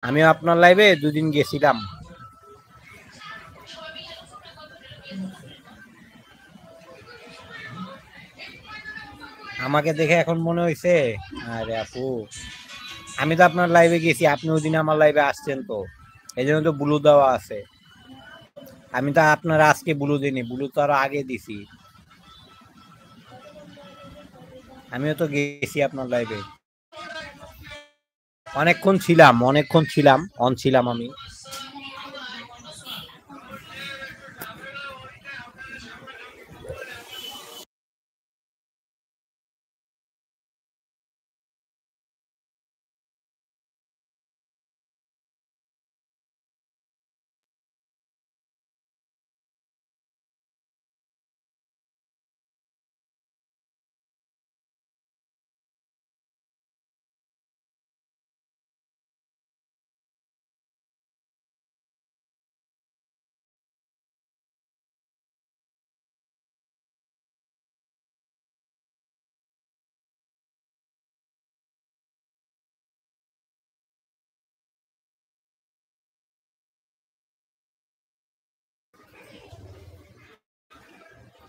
আমিও আপনার লাইভে দুদিন গেছিলাম। আমাকে দেখে এখন মনে হয়েছে আরে আপু, আমি তো আপনার লাইভে গেছি, আপনি ওই দিন আমার লাইভে আসছেন, তো এই জন্য তো ব্লু দেওয়া আছে। আমি তো আপনার আজকে ব্লু দিইনি, ব্লু তো আরো আগে দিছি। আমিও তো গেছি আপনার লাইভে, অনেকক্ষণ ছিলাম, অন ছিলাম আমি।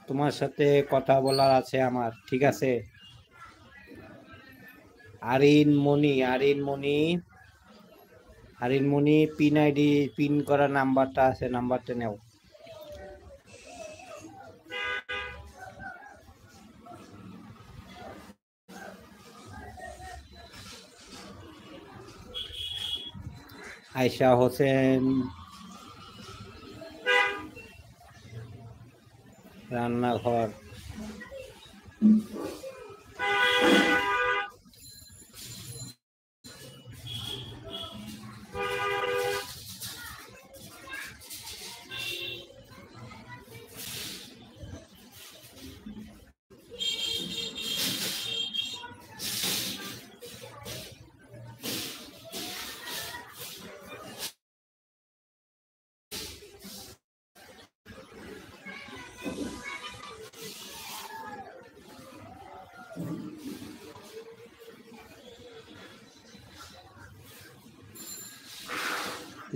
তোমার সাথে কথা বলার আছে আমার, ঠিক আছে? আরিন মনি পিন আইডি, পিন করা নাম্বারটা আছে, নাম্বারটা নেও। আয়শা হোসেন, রান্নাঘর।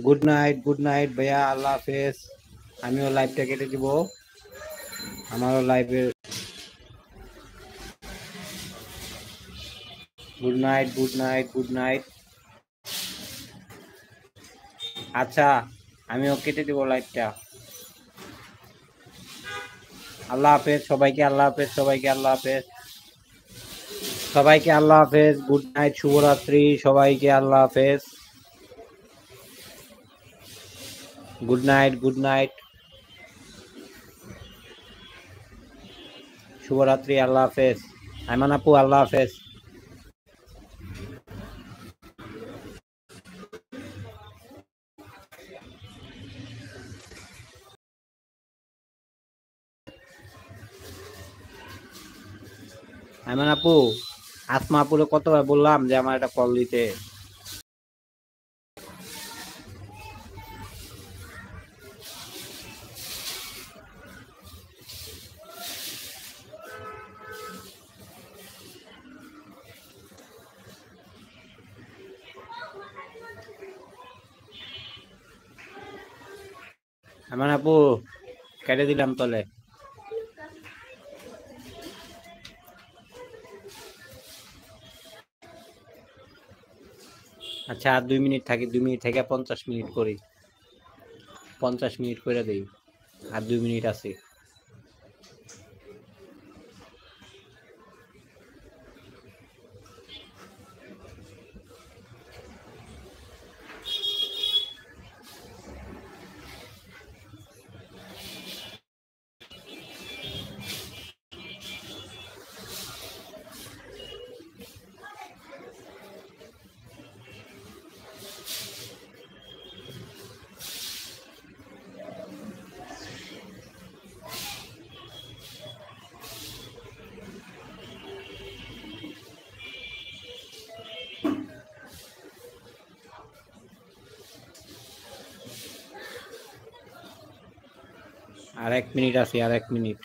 গুড নাইট, গুড নাইট ভাইয়া, আল্লাহ হাফেজ। আমিও লাইভটা কেটে দিব, আমারও লাইভে। Good night, good night, good night. আচ্ছা, আমিও কেটে দিব লাইভটা। আল্লাহ হাফেজ সবাইকে, আল্লাহ হাফেজ সবাইকে, আল্লাহ হাফেজ সবাইকে, আল্লাহ হাফেজ। গুড নাইট, শুভরাত্রি সবাইকে, আল্লাহ হাফেজ। গুড নাইট, গুড নাইট, শুভরাত্রি, আল্লাহ হাফেজ। আইমান আপু, আল্লাহ হাফেজ। আইমান আপু, আসমা আপুরে কতবার বললাম যে আমার একটা কল দিতে। আইমান আপু, কেটে দিলাম তলে। আচ্ছা, আর 2 মিনিট থাকি, 2 মিনিট থেকে 50 মিনিট করি, 50 মিনিট করে দিই, আর 2 মিনিট আছে। আর 1 মিনিট আছে, আর 1 মিনিট।